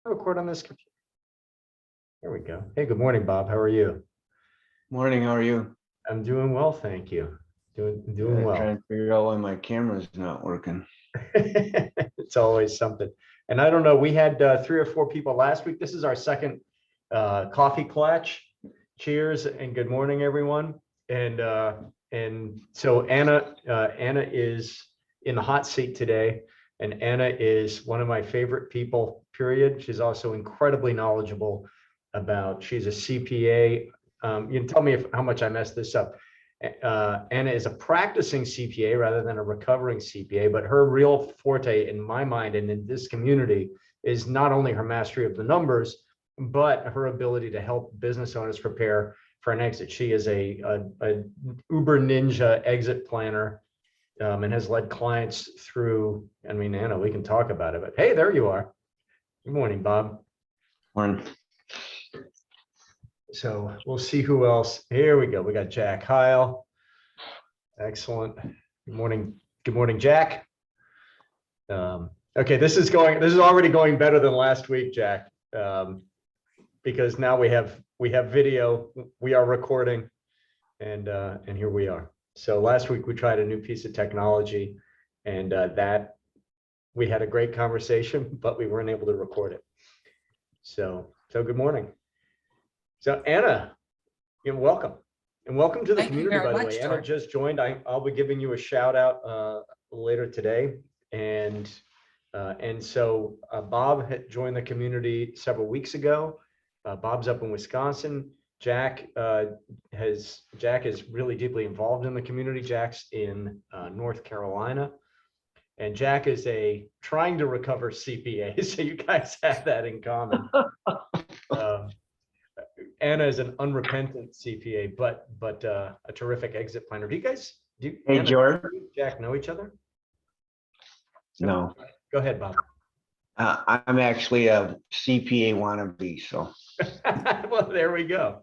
Record on this computer. There we go. Hey, good morning, Bob. How are you? Morning, how are you? I'm doing well, thank you. Doing well. Trying to figure out why my camera's not working. It's always something. And I don't know, we had 3 or 4 people last week. This is our second coffee Klatsch. Cheers and good morning, everyone. And so Anna is in the hot seat today. And Anna is one of my favorite people, period. She's also incredibly knowledgeable she's a CPA. You can tell me how much I messed this up. Anna is a practicing CPA rather than a recovering CPA, but her real forte in my mind and in this community is not only her mastery of the numbers, but her ability to help business owners prepare for an exit. She is a uber ninja exit planner and has led clients through, I mean, Anna, we can talk about it, but hey, there you are. Good morning, Bob. Morning. So we'll see who else. Here we go. We got Jack Heil. Excellent. Good morning. Good morning, Jack. Okay, this is already going better than last week, Jack, because now we have video. We are recording, and here we are. So last week we tried a new piece of technology, and that we had a great conversation, but we weren't able to record it. So good morning. So Anna, welcome. And welcome to the community, by the way. Anna just joined. I'll be giving you a shout out later today. And so Bob had joined the community several weeks ago. Bob's up in Wisconsin. Jack is really deeply involved in the community. Jack's in North Carolina. And Jack is trying to recover CPA. So you guys have that in common. Anna is an unrepentant CPA, but a terrific exit planner. Hey, Anna, George, Jack know each other? No. Go ahead, Bob. I'm actually a CPA wannabe, so. Well, there we go.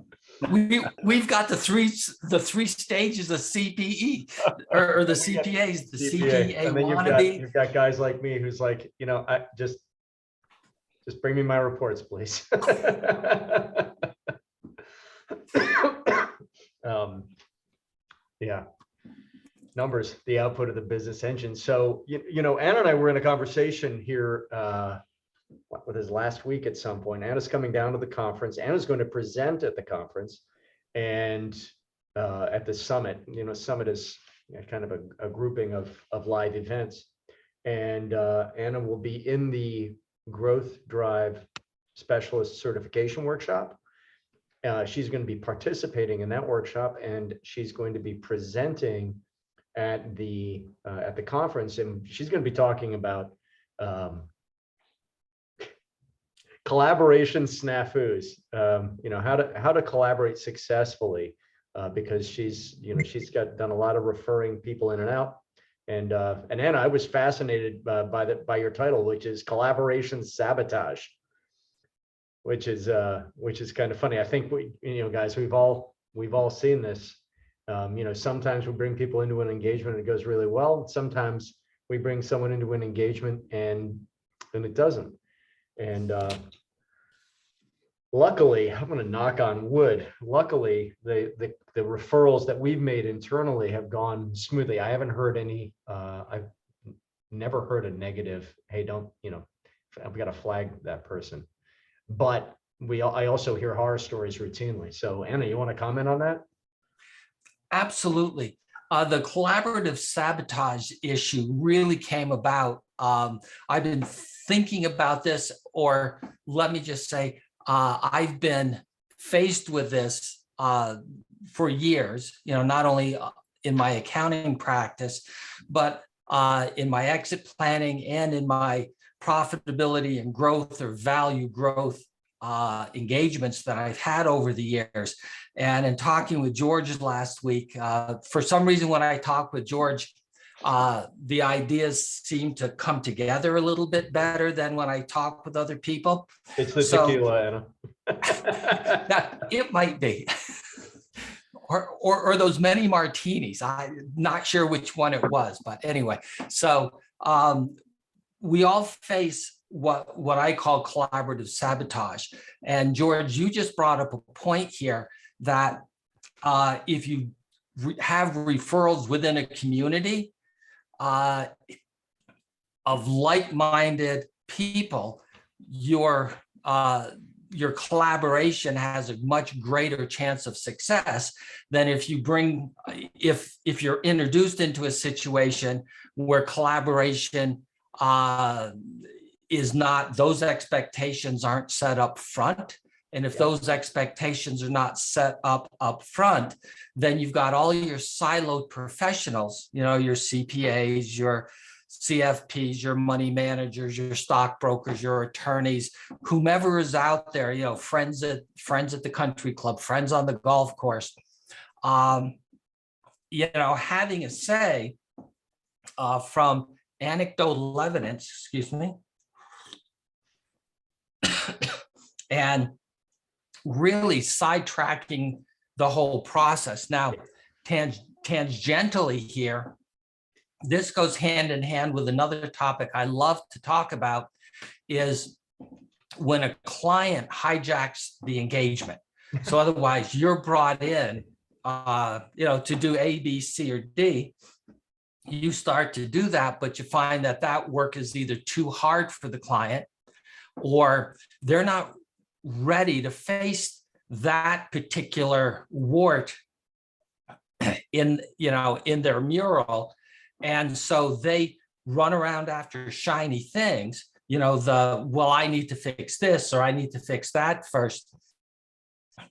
We've got the three stages of CPE or the CPAs, the CPA and then wannabe. You've got guys like me who's like, I just bring me my reports, please. Yeah, numbers, the output of the business engine. So, Anna and I were in a conversation here, what is last week at some point. Anna's coming down to the conference. Anna's going to present at the conference and at the summit. Summit is kind of a grouping of live events. And Anna will be in the Growth Drive Specialist Certification Workshop. She's going to be participating in that workshop, and she's going to be presenting at the conference, and she's going to be talking about collaboration snafus. How to collaborate successfully, because she's done a lot of referring people in and out. And Anna, I was fascinated by your title, which is Collaboration Sabotage. Which is kind of funny. I think guys, we've all seen this. Sometimes we bring people into an engagement and it goes really well. Sometimes we bring someone into an engagement and it doesn't. And luckily, I'm going to knock on wood. Luckily, the referrals that we've made internally have gone smoothly. I haven't heard any. I've never heard a negative. Hey, don't I've got to flag that person. But I also hear horror stories routinely. So Anna, you want to comment on that? Absolutely. The collaborative sabotage issue really came about. I've been thinking about this, or let me just say, I've been faced with this for years, not only in my accounting practice, but in my exit planning and in my profitability and growth or value growth engagements that I've had over the years. And in talking with George last week, for some reason, when I talked with George, the ideas seem to come together a little bit better than when I talk with other people. It's the tequila, Anna. It might be. Or those many martinis. I'm not sure which one it was, but anyway. So we all face what I call collaborative sabotage. And George, you just brought up a point here that if you have referrals within a community of like-minded people, your collaboration has a much greater chance of success than if you're introduced into a situation where collaboration is not, those expectations aren't set up front. And if those expectations are not set up front, then you've got all your siloed professionals, your CPAs, your CFPs, your money managers, your stockbrokers, your attorneys, whomever is out there, friends at the country club, friends on the golf course, having a say from anecdotal evidence, excuse me, and really sidetracking the whole process. Now, tangentially here, this goes hand in hand with another topic I love to talk about, is when a client hijacks the engagement. So otherwise you're brought in, to do A, B, C, or D. You start to do that, but you find that work is either too hard for the client, or they're not ready to face that particular wart in their mural. And so they run around after shiny things, well, I need to fix this, or I need to fix that first.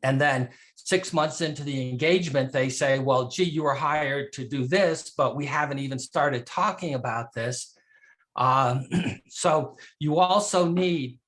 And then 6 months into the engagement, they say, well, gee, you were hired to do this, but we haven't even started talking about this. So you also need,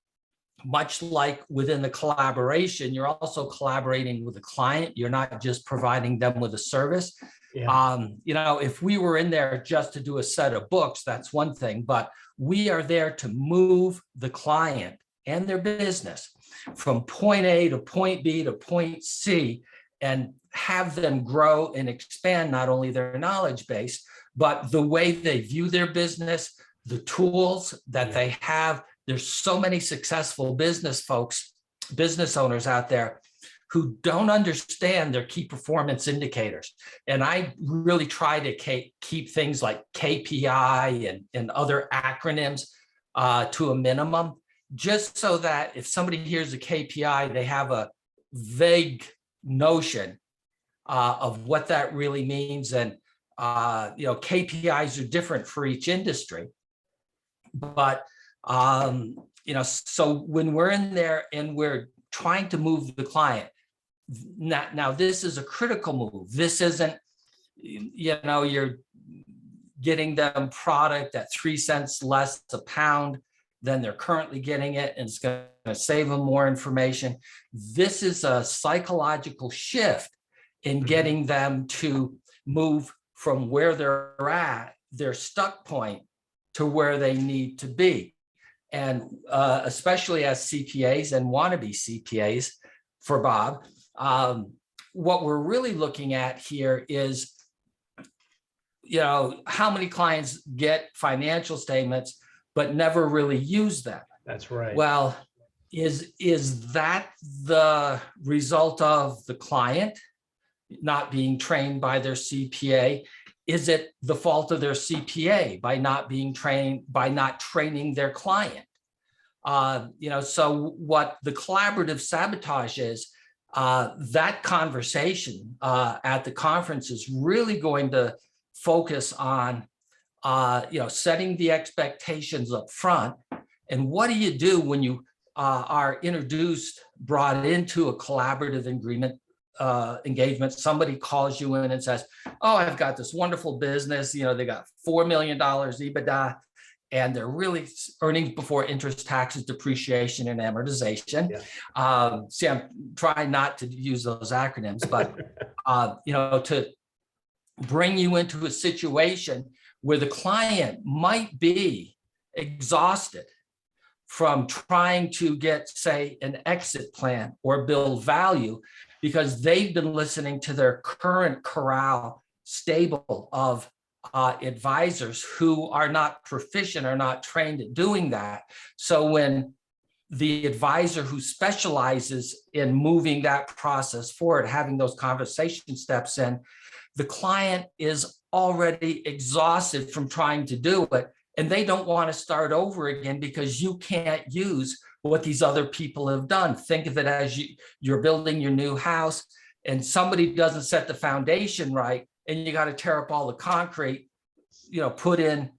much like within the collaboration, you're also collaborating with the client. You're not just providing them with a service. Yeah. If we were in there just to do a set of books, that's one thing, but we are there to move the client and their business from point A to point B to point C, and have them grow and expand not only their knowledge base, but the way they view their business, the tools that they have. There's so many successful business owners out there who don't understand their key performance indicators. And I really try to keep things like KPI and other acronyms to a minimum, just so that if somebody hears a KPI, they have a vague notion of what that really means. And, KPIs are different for each industry. But, so when we're in there and we're trying to move the client, now this is a critical move. This isn't, you're getting them product at 3 cents less a pound than they're currently getting it, and it's going to save them more information. This is a psychological shift in getting them to move from where they're at, their stuck point, to where they need to be. And especially as CPAs and wannabe CPAs for Bob, what we're really looking at here is, how many clients get financial statements but never really use them. That's right. Well, is that the result of the client not being trained by their CPA? Is it the fault of their CPA by not being trained, by not training their client? So what the collaborative sabotage is, that conversation at the conference is really going to focus on, setting the expectations up front. And what do you do when you are brought into a collaborative engagement? Somebody calls you in and says, oh, I've got this wonderful business. They got $4 million EBITDA, and they're really earnings before interest, taxes, depreciation, and amortization. Yeah. See, I'm trying not to use those acronyms, but, to bring you into a situation where the client might be exhausted from trying to get, say, an exit plan or build value, because they've been listening to their current corral stable of advisors who are not proficient, are not trained at doing that. So when the advisor who specializes in moving that process forward, having those conversation steps in, the client is already exhausted from trying to do it. And they don't want to start over again because you can't use what these other people have done. Think of it as you're building your new house and somebody doesn't set the foundation right, and you got to tear up all the concrete, put in,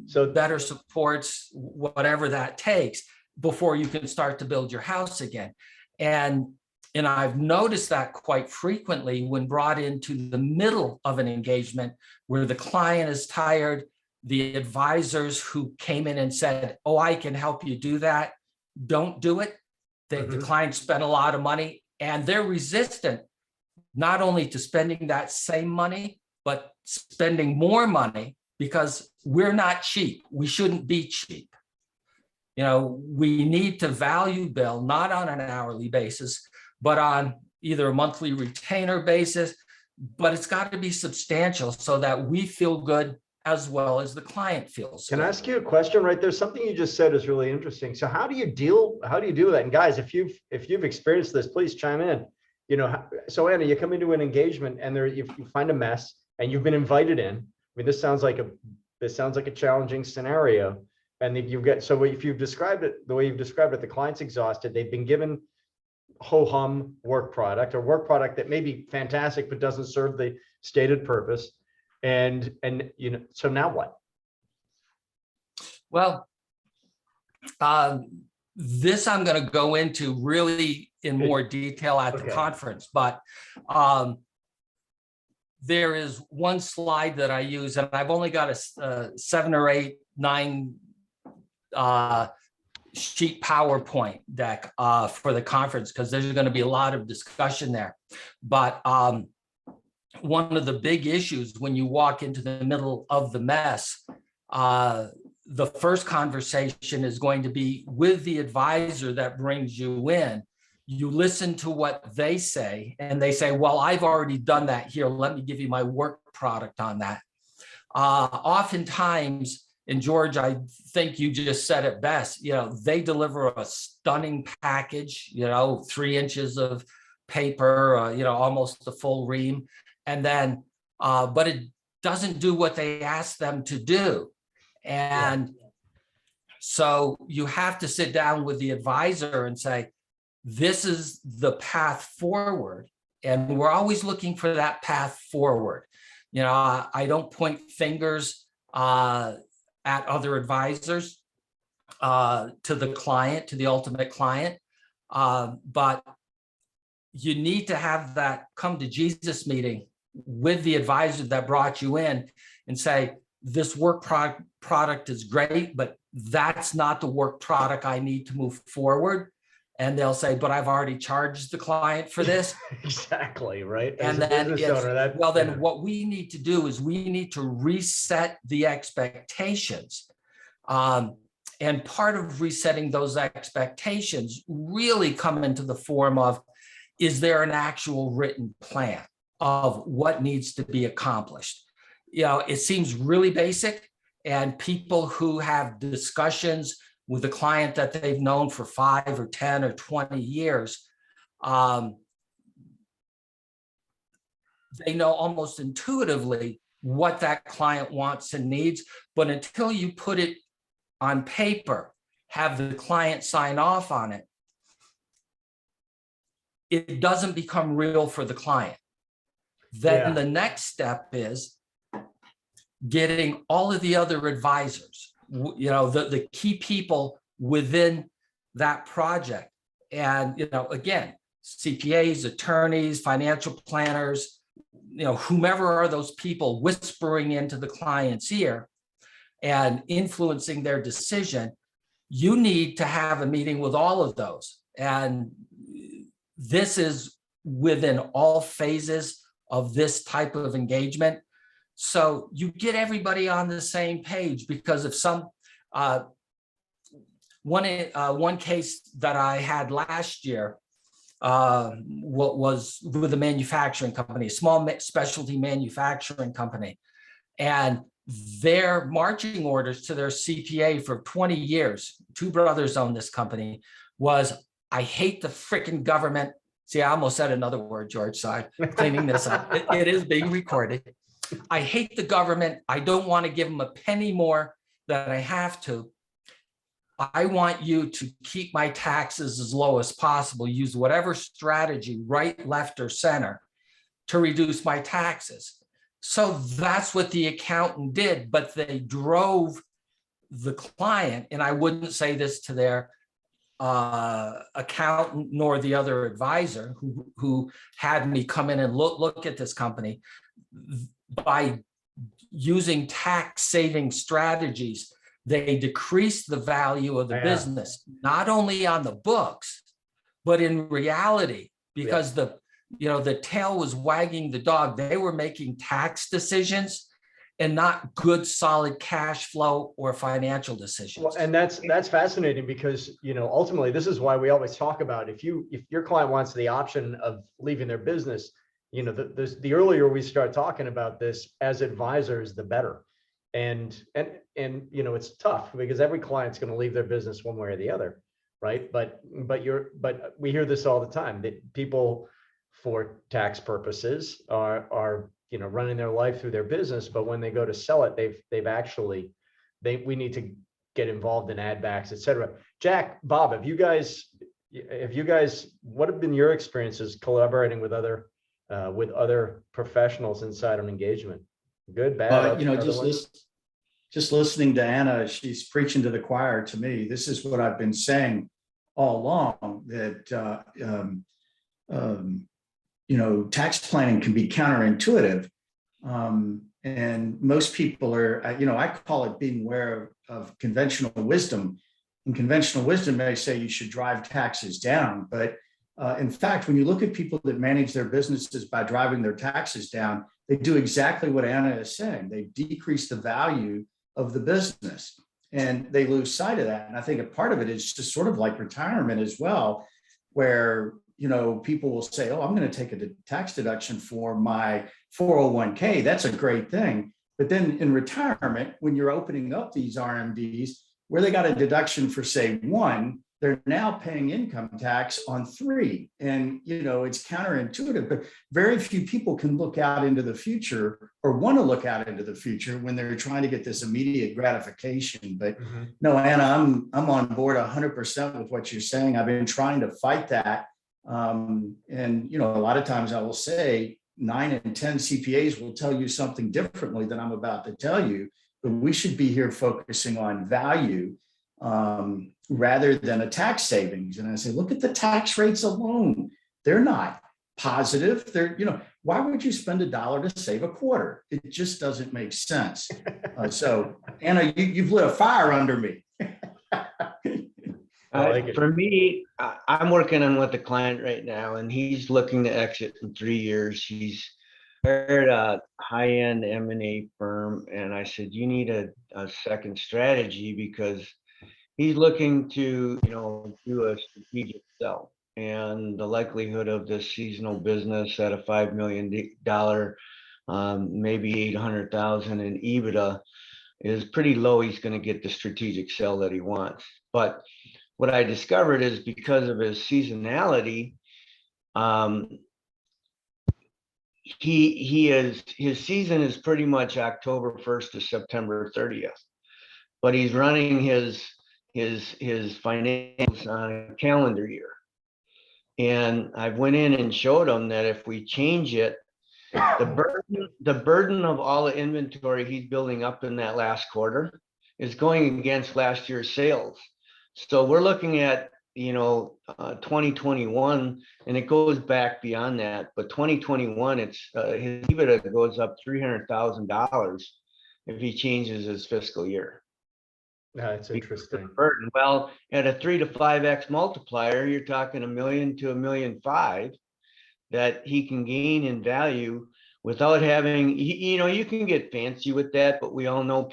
So better supports, whatever that takes, before you can start to build your house again. And I've noticed that quite frequently when brought into the middle of an engagement where the client is tired, the advisors who came in and said, oh, I can help you do that, don't do it. The client spent a lot of money and they're resistant, not only to spending that same money, but spending more money because we're not cheap. We shouldn't be cheap. We need to value bill, not on an hourly basis, but on either a monthly retainer basis, but it's got to be substantial so that we feel good as well as the client feels Can good. I ask you a question right there? Something you just said is really interesting. So how do you deal with that? And guys, if you've experienced this, please chime in. So Anna, you come into an engagement and there you find a mess and you've been invited in. I mean, this sounds like a challenging scenario. And if you've described it the way you've described it, the client's exhausted, they've been given ho-hum work product that may be fantastic but doesn't serve the stated purpose. And so now what? Well, this I'm going to go into really in more detail at the conference, but there is one slide that I use, and I've only got a 7 or 8, 9 sheet PowerPoint deck for the conference because there's going to be a lot of discussion there. But one of the big issues when you walk into the middle of the mess, the first conversation is going to be with the advisor that brings you in. You listen to what they say, and they say, well, I've already done that here. Let me give you my work product on that. Oftentimes, and George, I think you just said it best, they deliver a stunning package, 3 inches of paper, almost a full ream. And then, but it doesn't do what they ask them to do. And so you have to sit down with the advisor and say, this is the path forward. And we're always looking for that path forward. I don't point fingers at other advisors to the client, to the ultimate client. But you need to have that come to Jesus meeting with the advisor that brought you in and say, this work product is great, but that's not the work product I need to move forward. And they'll say, but I've already charged the client for this. Exactly, right? And then, then what we need to do is we need to reset the expectations. And part of resetting those expectations really come into the form of, is there an actual written plan of what needs to be accomplished? It seems really basic, and people who have discussions with a client that they've known for 5 or 10 or 20 years, they know almost intuitively what that client wants and needs, but until you put it on paper, have the client sign off on it, it doesn't become real for the client. Then the next step is getting all of the other advisors, the key people within that project. And, again, CPAs, attorneys, financial planners, whomever are those people whispering into the client's ear and influencing their decision, you need to have a meeting with all of those. And this is within all phases of this type of engagement. So you get everybody on the same page, because if one case that I had last year was with a manufacturing company, a small specialty manufacturing company. And their marching orders to their CPA for 20 years, two brothers own this company, was, I hate the freaking government. See, I almost said another word, George, so I'm cleaning this up. It is being recorded. I hate the government. I don't want to give them a penny more than I have to. I want you to keep my taxes as low as possible, use whatever strategy, right, left, or center, to reduce my taxes. So that's what the accountant did, but they drove the client, and I wouldn't say this to their accountant nor the other advisor who had me come in and look at this company. By using tax saving strategies, they decreased the value of the business, not only on the books, but in reality, because the tail was wagging the dog. They were making tax decisions and not good, solid cash flow or financial decisions. Well, and that's fascinating because, ultimately, this is why we always talk about if your client wants the option of leaving their business, the earlier we start talking about this as advisors, the better. And it's tough because every client's going to leave their business one way or the other, right? But we hear this all the time, that people, for tax purposes, are running their life through their business, but when they go to sell it, we need to get involved in ad backs, et cetera. Jack, Bob, have you guys, what have been your experiences collaborating with other professionals inside an engagement? Good, bad? Just listening to Anna, she's preaching to the choir to me. This is what I've been saying all along, that tax planning can be counterintuitive. And most people are, I call it being aware of conventional wisdom. And conventional wisdom may say you should drive taxes down. But in fact, when you look at people that manage their businesses by driving their taxes down, they do exactly what Anna is saying. They decrease the value of the business and they lose sight of that. And I think a part of it is just sort of like retirement as well, where people will say, oh, I'm going to take a tax deduction for my 401k. That's a great thing. But then in retirement, when you're opening up these RMDs, where they got a deduction for, say, 1, they're now paying income tax on 3. And, it's counterintuitive, but very few people can look out into the future or want to look out into the future when they're trying to get this immediate gratification. But no, Anna, I'm on board 100% with what you're saying. I've been trying to fight that. And, a lot of times I will say 9 and 10 CPAs will tell you something differently than I'm about to tell you, but we should be here focusing on value rather than a tax savings. And I say, look at the tax rates alone. They're not positive. They're, why would you spend $1 to save a quarter? It just doesn't make sense. So Anna, you've lit a fire under me. For me, I'm working on with the client right now, and he's looking to exit in 3 years. He's hired a high-end M&A firm, and I said, you need a second strategy because he's looking to, do a strategic sell. And the likelihood of this seasonal business at a $5 million, maybe 800,000 in EBITDA is pretty low. He's going to get the strategic sell that he wants. But what I discovered is because of his seasonality, his season is pretty much October 1st to September 30th, but he's running his financials on a calendar year. And I went in and showed him that if we change it, the burden of all the inventory he's building up in that last quarter is going against last year's sales. So we're looking at, 2021, and it goes back beyond that. But 2021, his EBITDA goes up $300,000 if he changes his fiscal year. That's interesting. Burden. Well, at a 3 to 5x multiplier, you're talking $1 million to $1.5 million that he can gain in value without having, you can get fancy with that, but we all know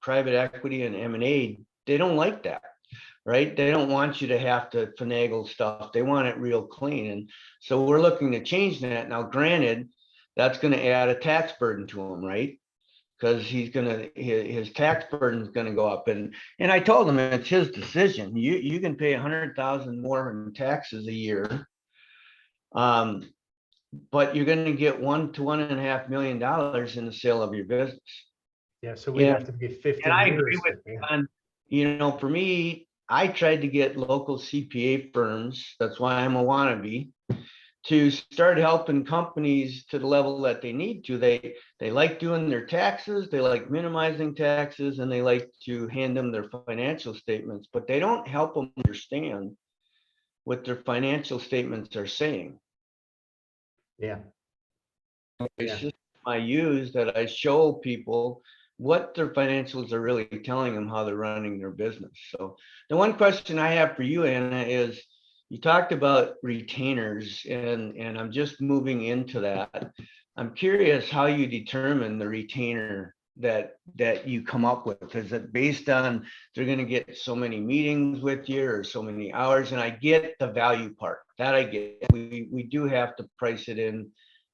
private equity and M&A, they don't like that. Right? They don't want you to have to finagle stuff. They want it real clean. And so we're looking to change that. Now, granted, that's going to add a tax burden to them, right? because his tax burden is gonna go up. And I told him it's his decision. You can pay 100,000 more in taxes a year. But you're gonna get $1 to $1.5 million in the sale of your business. Yeah, so we'd Yeah. have to be 50 And I agree years. with you on, for me, I tried to get local CPA firms, that's why I'm a wannabe, to start helping companies to the level that they need to. They like doing their taxes, they like minimizing taxes, and they like to hand them their financial statements, but they don't help them understand what their financial statements are saying. Yeah. It's Yeah. just I use that I show people what their financials are really telling them, how they're running their business. So the one question I have for you, Anna, is you talked about retainers, and I'm just moving into that. I'm curious how you determine the retainer that you come up with. Is it based on they're going to get so many meetings with you or so many hours? And I get the value part, that I get. We do have to price it in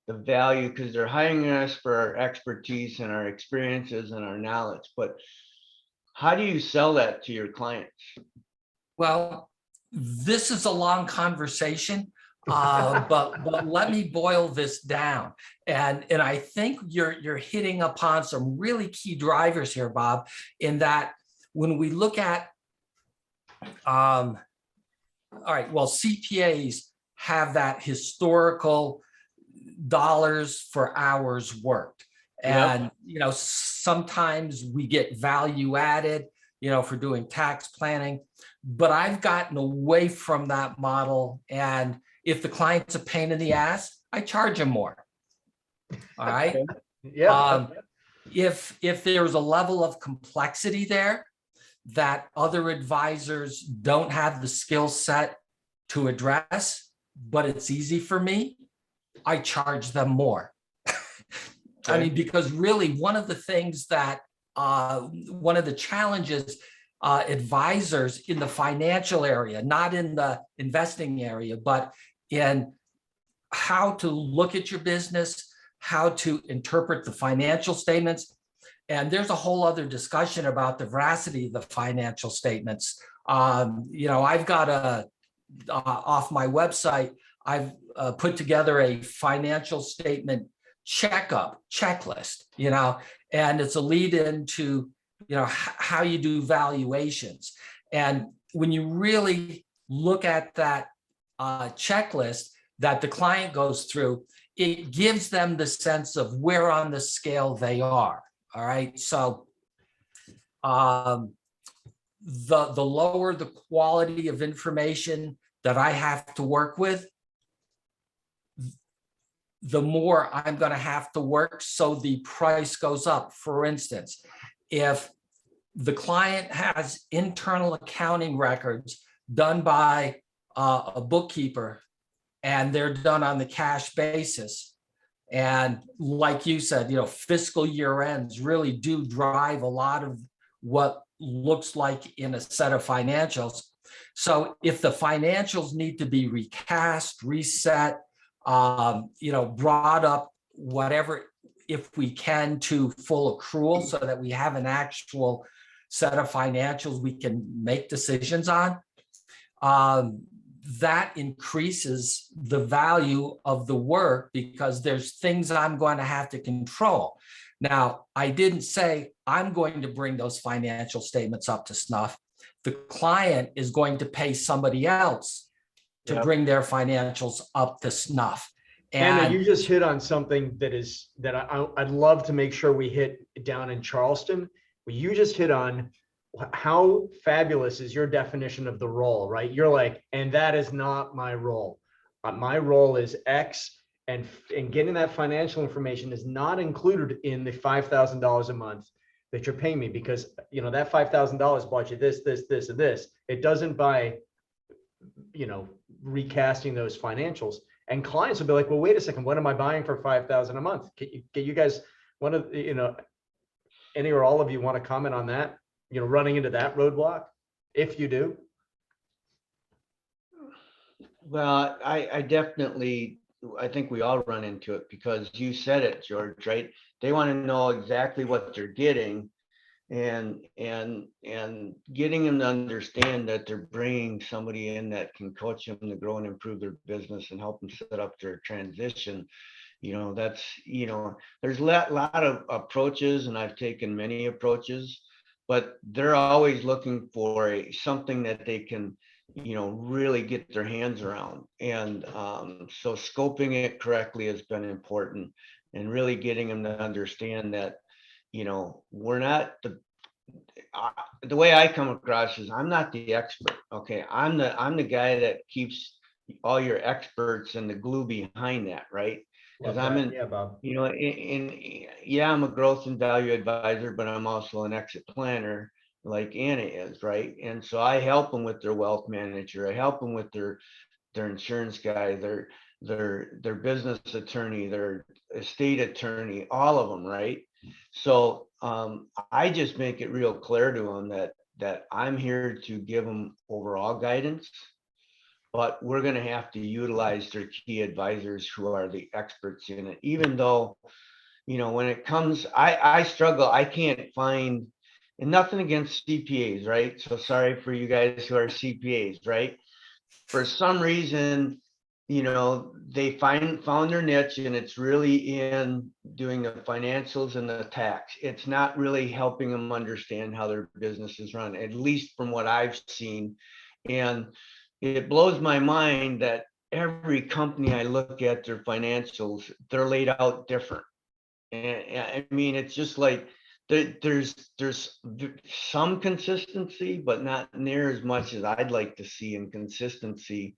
the value because they're hiring us for our expertise and our experiences and our knowledge. But how do you sell that to your clients? Well, this is a long conversation, but let me boil this down. And I think you're hitting upon some really key drivers here, Bob, in that when we look at, all right, well, CPAs have that historical dollars for hours worked. And, sometimes we get value added, for doing tax planning, but I've gotten away from that model. And if the client's a pain in the ass, I charge them more. All right. Yeah. If there's a level of complexity there that other advisors don't have the skill set to address, but it's easy for me, I charge them more. I mean, because really one of the things that, one of the challenges advisors in the financial area, not in the investing area, but in how to look at your business, how to interpret the financial statements. And there's a whole other discussion about the veracity of the financial statements. I've got off my website, I've put together a financial statement checklist, and it's a lead into, how you do valuations. And when you really look at that checklist that the client goes through, it gives them the sense of where on the scale they are. All right. So the lower the quality of information that I have to work with, the more I'm going to have to work. So the price goes up. For instance, if the client has internal accounting records done by a bookkeeper and they're done on the cash basis, and like you said, fiscal year ends really do drive a lot of what looks like in a set of financials. So if the financials need to be recast, reset, brought up, whatever, if we can, to full accrual so that we have an actual set of financials we can make decisions on, that increases the value of the work because there's things I'm going to have to control. Now, I didn't say I'm going to bring those financial statements up to snuff. The client is going to pay somebody else to bring their financials up to snuff. And Anna, you just hit on something that I'd love to make sure we hit down in Charleston. Well, you just hit on how fabulous is your definition of the role, right? You're like, and that is not my role. My role is X, and getting that financial information is not included in the $5,000 a month that you're paying me, because that $5,000 bought you this, and this. It doesn't buy, recasting those financials. And clients will be like, well, wait a second, what am I buying for $5,000 a month? Can you guys, any or all of you want to comment on that? Running into that roadblock, if you do. Well, I definitely I think we all run into it because you said it, George, right? They want to know exactly what they're getting, and getting them to understand that they're bringing somebody in that can coach them to grow and improve their business and help them set up their transition. That's, there's a lot of approaches, and I've taken many approaches, but they're always looking for something that they can, really get their hands around. And so scoping it correctly has been important, and really getting them to understand that, we're not the way I come across is I'm not the expert. Okay. I'm the guy that keeps all your experts and the glue behind that, right? Because Love I'm that. in, Yeah, Bob. yeah, I'm a growth and value advisor, but I'm also an exit planner like Anna is, right? And so I help them with their wealth manager. I help them with their insurance guy, their business attorney, their estate attorney, all of them, right? So I just make it real clear to them that I'm here to give them overall guidance, but we're going to have to utilize their key advisors who are the experts in it. Even though, when it comes, I struggle, I can't find, and nothing against CPAs, right? So sorry for you guys who are CPAs, right? For some reason, they found their niche, and it's really in doing the financials and the tax. It's not really helping them understand how their business is run, at least from what I've seen. And it blows my mind that every company I look at their financials, they're laid out different. And I mean, it's just like there's some consistency, but not near as much as I'd like to see in consistency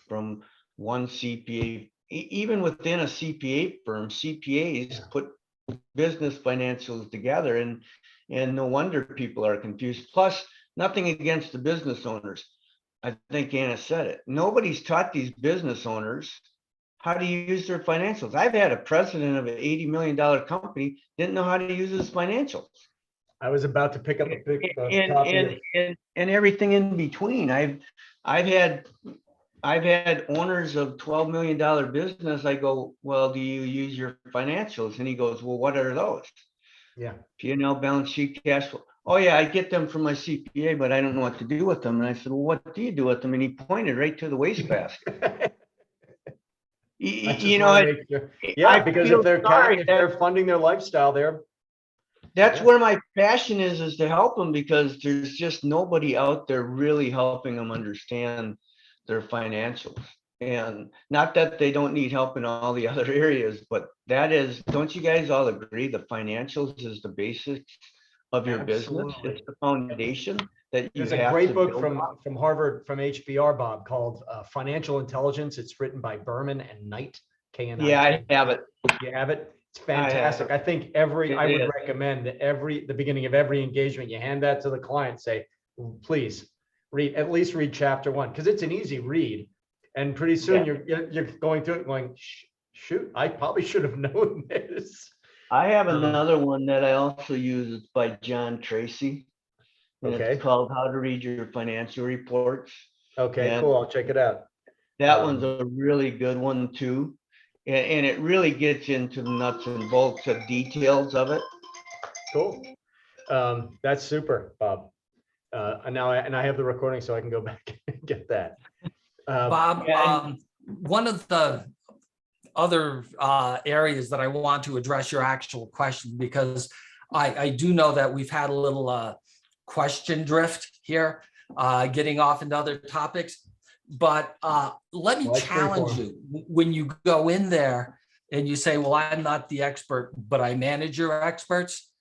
from one CPA. Even within a CPA firm, CPAs put business financials together, and no wonder people are confused. Plus, nothing against the business owners. I think Anna said it. Nobody's taught these business owners how to use their financials. I've had a president of an $80 million company didn't know how to use his financials. I was about to pick up a big and everything in between. I've had owners of $12 million business. I go, well, do you use your financials? And he goes, well, what are those? Yeah. P&L, balance sheet, cash flow. Oh yeah, I get them from my CPA, but I don't know what to do with them. And I said, well, what do you do with them? And he pointed right to the wastebasket. Yeah, because if they're funding their lifestyle, that's where my passion is to help them, because there's just nobody out there really helping them understand their financials. And not that they don't need help in all the other areas, but that is, don't you guys all agree the financials is the basics of your business? It's the foundation that you have. There's a great book from Harvard, from HBR, Bob, called Financial Intelligence. It's written by Berman and Knight, K-N-I-T. Yeah, I have it. You have it? It's fantastic. I think I would recommend that the beginning of every engagement, you hand that to the client, say, please at least read chapter 1, because it's an easy read. And pretty soon you're going through it going, shoot, I probably should have known this. I have another one that I also use. It's by John Tracy. And it's called How to Read Your Financial Reports. Okay, cool. I'll check it out. That one's a really good one too. And it really gets into the nuts and bolts of details of it. Cool. That's super, Bob. And I have the recording, so I can go back and get that. Bob, one of the other areas that I want to address your actual question, because I do know that we've had a little question drift here, getting off into other topics. But let me challenge you. When you go in there and you say, well, I'm not the expert, but I manage your experts,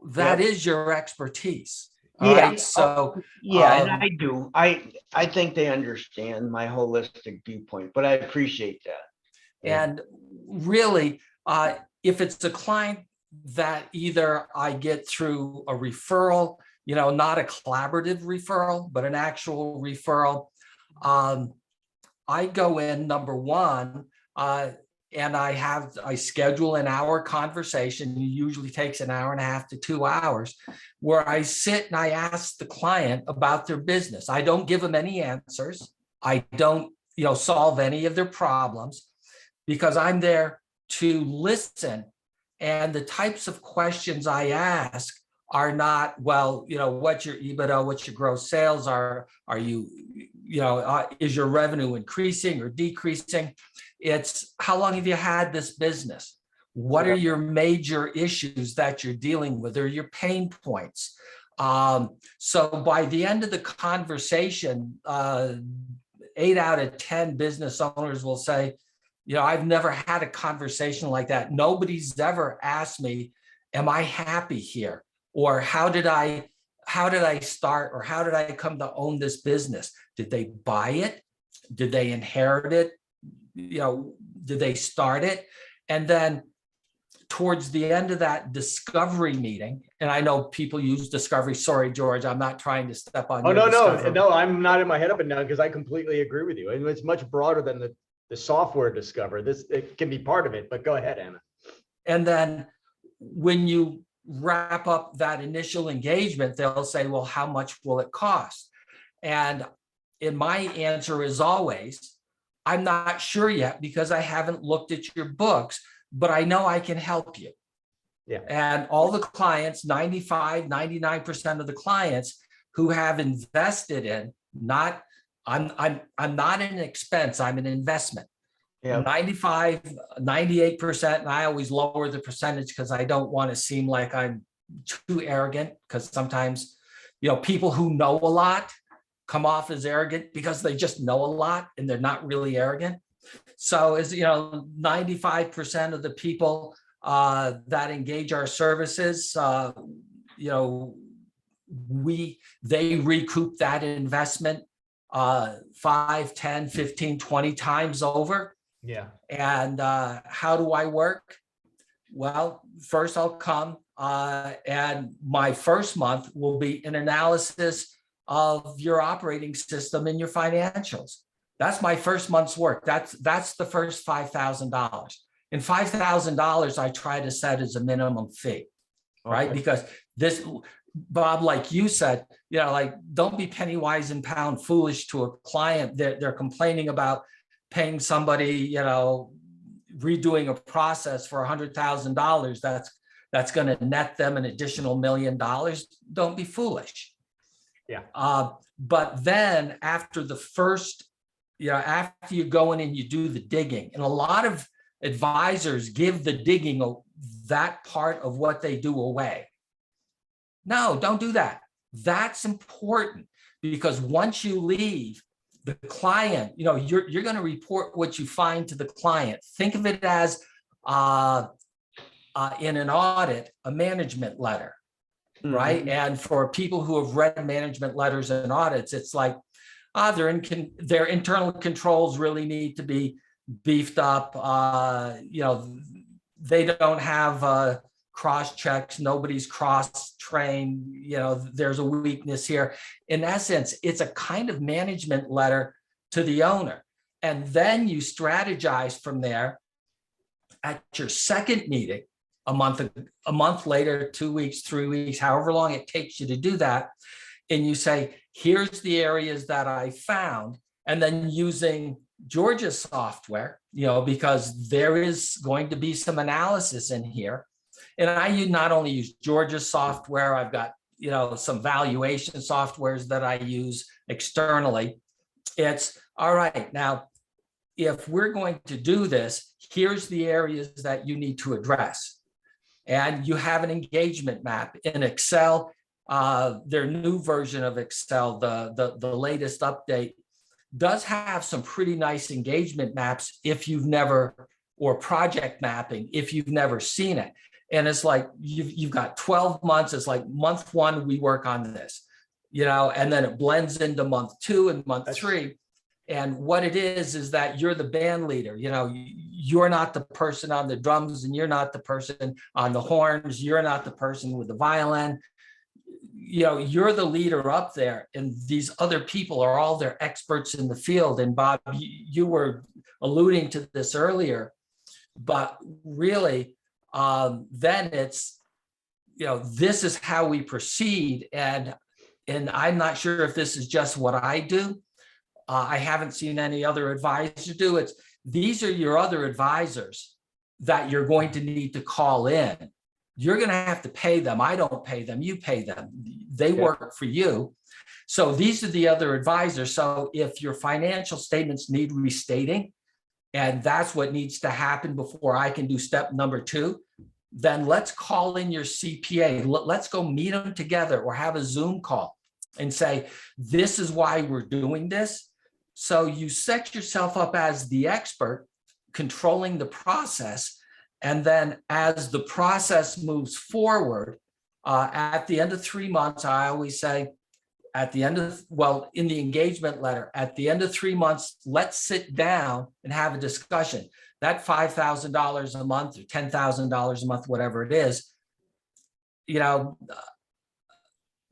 that is your expertise. Right. So and I do. I think they understand my holistic viewpoint, but I appreciate that. And really, if it's a client that either I get through a referral, not a collaborative referral, but an actual referral, I go in, number one, and I schedule an hour conversation. It usually takes an hour and a half to 2 hours, where I sit and I ask the client about their business. I don't give them any answers. I don't, solve any of their problems. because I'm there to listen. And the types of questions I ask are not, well, what's your EBITDA, what's your gross sales, are you, is your revenue increasing or decreasing? It's how long have you had this business? What are your major issues that you're dealing with, or your pain points? So by the end of the conversation, 8 out of 10 business owners will say, I've never had a conversation like that. Nobody's ever asked me, am I happy here? Or how did I start, or how did I come to own this business? Did they buy it? Did they inherit it? Did they start it? And then towards the end of that discovery meeting, and I know people use discovery. Sorry, George, I'm not trying to step on. Oh, your discovery. no, I'm not in my head up and down, because I completely agree with you. And it's much broader than the software discover. It can be part of it, but go ahead, Anna. And then when you wrap up that initial engagement, they'll say, well, how much will it cost? And in my answer is always, I'm not sure yet, because I haven't looked at your books, but I know I can help you. Yeah. And all the clients, 95, 99% of the clients who have invested in, I'm not an expense, I'm an investment. Yeah. 95, 98%, and I always lower the percentage because I don't want to seem like I'm too arrogant, because sometimes, people who know a lot come off as arrogant because they just know a lot and they're not really arrogant. So 95% of the people that engage our services, they recoup that investment 5, 10, 15, 20 times over. Yeah. And how do I work? Well, first I'll come and my first month will be an analysis of your operating system and your financials. That's my first month's work. That's the first $5,000. And $5,000 I try to set as a minimum fee, right? Okay. Because this, Bob, like you said, don't be penny wise and pound foolish to a client. They're complaining about paying somebody, redoing a process for $100,000. That's going to net them an additional $1 million. Don't be foolish. Yeah. But then after the first, after you go in and you do the digging, and a lot of advisors give the digging, that part of what they do, away. No, don't do that. That's important, because once you leave, the client, you're going to report what you find to the client. Think of it as in an audit, a management letter, right? Mm-hmm. And for people who have read management letters and audits, it's like, their internal controls really need to be beefed up. They don't have cross checks. Nobody's cross trained. There's a weakness here. In essence, it's a kind of management letter to the owner. And then you strategize from there. At your second meeting, a month later, 2 weeks, 3 weeks, however long it takes you to do that. And you say, here's the areas that I found. And then using Georgia's software, because there is going to be some analysis in here. And I not only use Georgia's software, I've got, some valuation softwares that I use externally. It's all right. Now, if we're going to do this, here's the areas that you need to address. And you have an engagement map in Excel. Their new version of Excel, the latest update, does have some pretty nice engagement maps if you've never, or project mapping if you've never seen it. And it's like you've got 12 months. It's like month 1 we work on this, and then it blends into month 2 and month 3. And what it is that you're the band leader. You're not the person on the drums, and you're not the person on the horns. You're not the person with the violin. You're the leader up there, and these other people are all their experts in the field. And Bob, you were alluding to this earlier, but really, then it's, this is how we proceed. And I'm not sure if this is just what I do. I haven't seen any other advisor do it. these are your other advisors that you're going to need to call in. You're going to have to pay them. I don't pay them. You pay them. They work for you. So these are the other advisors. So if your financial statements need restating, and that's what needs to happen before I can do step number 2, then let's call in your CPA. Let's go meet them together or have a Zoom call and say, this is why we're doing this. So you set yourself up as the expert controlling the process. And then as the process moves forward, at the end of 3 months, I always say, at the end of, well, in the engagement letter, at the end of 3 months, let's sit down and have a discussion. That $5,000 a month or $10,000 a month, whatever it is, you know,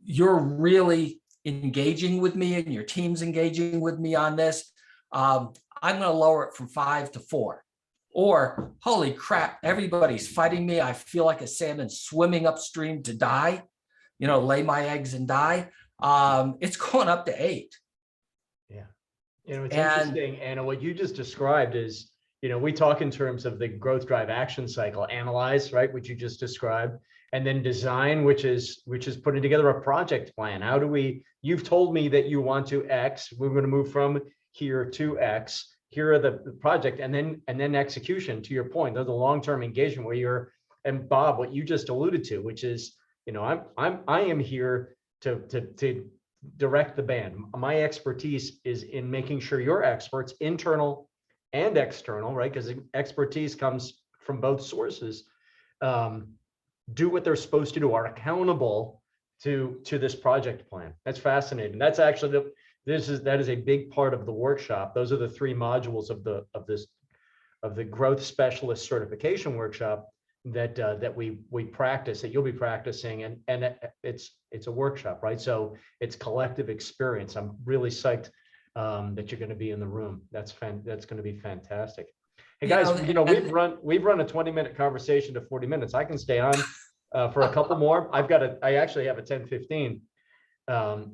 you're really engaging with me and your team's engaging with me on this. I'm going to lower it from 5 to 4. Or, holy crap, everybody's fighting me. I feel like a salmon swimming upstream to die, you know, lay my eggs and die. It's going up to 8. Yeah. You know, it's interesting, Anna, what you just described is, you know, we talk in terms of the growth drive action cycle, analyze, right, which you just described, and then design, which is putting together a project plan. How do we, you've told me that you want to X, we're going to move from here to X. Here are the project, and then execution, to your point, there's a long-term engagement where you're, and Bob, what you just alluded to, which is, you know, I am here to direct the band. My expertise is in making sure your experts, internal and external, right? Because expertise comes from both sources, do what they're supposed to do, are accountable to this project plan. That's fascinating. That's actually that is a big part of the workshop. Those are the 3 modules of the growth specialist certification workshop that we practice, that you'll be practicing, and it's a workshop, right? So it's collective experience. I'm really psyched that you're going to be in the room. That's going to be fantastic. Hey guys, you know, we've run a 20-minute conversation to 40 minutes. I can stay on for a couple more. I actually have a 10:15.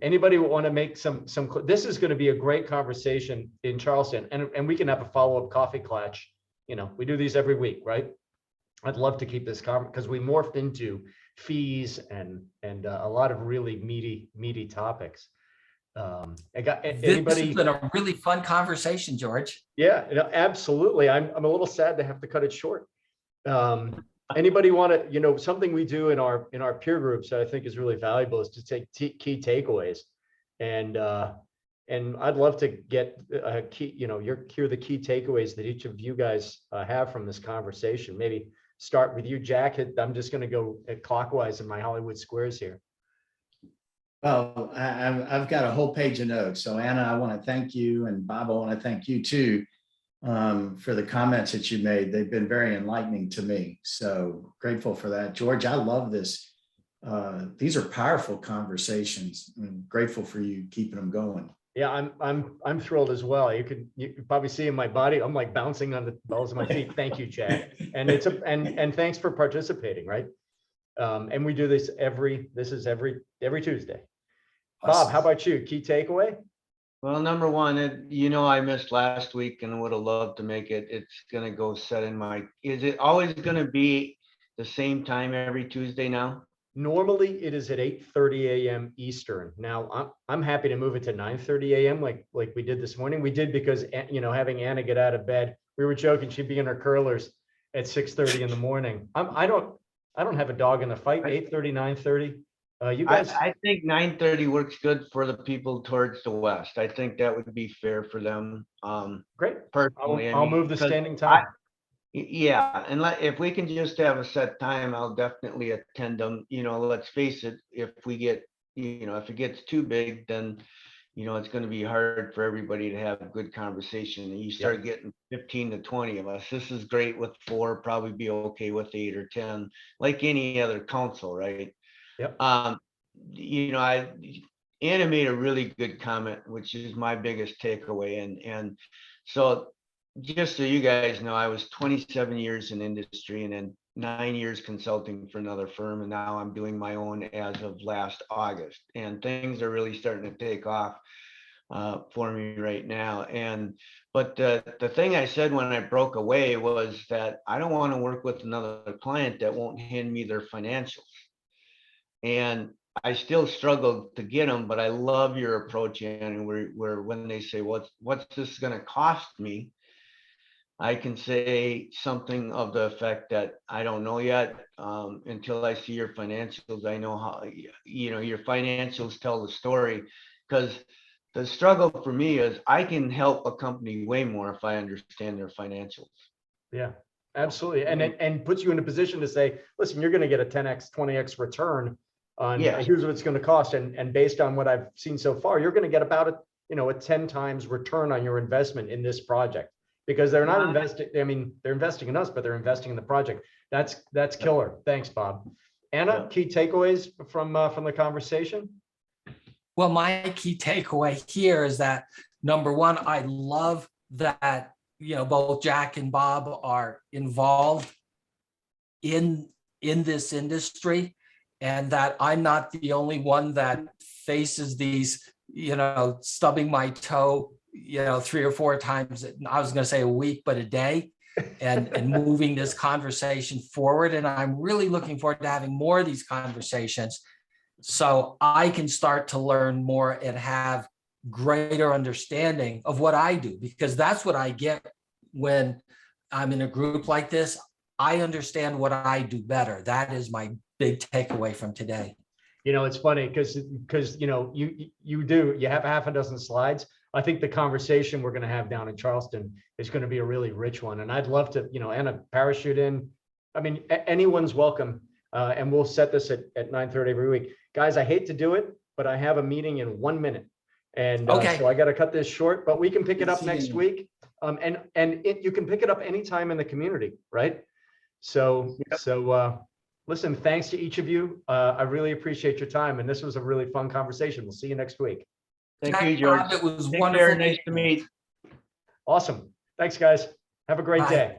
Anybody want to make some, this is going to be a great conversation in Charleston, and we can have a follow-up coffee Klatsch. You know, we do these every week, right? I'd love to keep this conversation because we morphed into fees and a lot of really meaty topics. Anybody? This has been a really fun conversation, George. Yeah, you know, absolutely. I'm a little sad to have to cut it short. Anybody want to, you know, something we do in our peer groups that I think is really valuable is to take key takeaways, and I'd love to get key, you know, hear the key takeaways that each of you guys have from this conversation. Maybe start with you, Jack. I'm just going to go clockwise in my Hollywood squares here. Well, I've got a whole page of notes. So Anna, I want to thank you, and Bob, I want to thank you too for the comments that you made. They've been very enlightening to me. So grateful for that. George, I love this. These are powerful conversations. I'm grateful for you keeping them going. Yeah, I'm thrilled as well. You can probably see in my body, I'm like bouncing on the balls of my feet. Thank you, Jack. And and thanks for participating, right? And we do this every Tuesday. Awesome. Bob, how about you? Key takeaway? Well, number one, you know, I missed last week and would have loved to make it. It's going to go set in my, is it always going to be the same time every Tuesday now? Normally it is at 8:30 a.m. Eastern. Now I'm happy to move it to 9:30 a.m. like we did this morning. We did because, you know, having Anna get out of bed, we were joking she'd be in her curlers at 6:30 in the morning. I don't have a dog in the fight. 8:30, 9:30. You guys, I think 9:30 works good for the people towards the west. I think that would be fair for them. great. Personally, I'll move the standing time. Yeah, and if we can just have a set time, I'll definitely attend them. You know, let's face it, if we get, you know, if it gets too big, then, you know, it's going to be hard for everybody to have a good conversation. And you start getting 15 to 20 of us. This is great with 4, probably be okay with 8 or 10, like any other council, right? Yep. You know, Anna made a really good comment, which is my biggest takeaway. And so just so you guys know, I was 27 years in industry and then 9 years consulting for another firm. And now I'm doing my own as of last August. And things are really starting to take off. for me right now. But the thing I said when I broke away was that I don't want to work with another client that won't hand me their financials. And I still struggle to get them, but I love your approach, Ann, where when they say, what's this going to cost me? I can say something of the effect that I don't know yet, until I see your financials. I know how, your financials tell the story, because the struggle for me is I can help a company way more if I understand their financials. Yeah, absolutely. And it puts you in a position to say, listen, you're going to get a 10x, 20x return on here's what it's going to cost. And based on what I've seen so far, you're going to get about a 10 times return on your investment in this project, because they're not investing. I mean, they're investing in us, but they're investing in the project. That's killer. Thanks, Bob. Anna, key takeaways from the conversation? Well, my key takeaway here is that, number one, I love that, both Jack and Bob are involved in this industry, and that I'm not the only one that faces these, stubbing my toe, 3 or 4 times, I was going to say a week, but a day, and moving this conversation forward. And I'm really looking forward to having more of these conversations, so I can start to learn more and have greater understanding of what I do, because that's what I get when I'm in a group like this. I understand what I do better. That is my big takeaway from today. It's funny because you have half a dozen slides. I think the conversation we're going to have down in Charleston is going to be a really rich one. And I'd love to, Anna, parachute in. I mean, anyone's welcome. And we'll set this at 9:30 every week. Guys, I hate to do it, but I have a meeting in 1 minute. And so I got to cut this short, but we can pick it up next week. You can pick it up anytime in the community, right? So listen, thanks to each of you. I really appreciate your time. And this was a really fun conversation. We'll see you next week. Thank you, George. It was Take wonderful. care. Nice to meet. Awesome. Thanks, guys. Have a great Bye. day.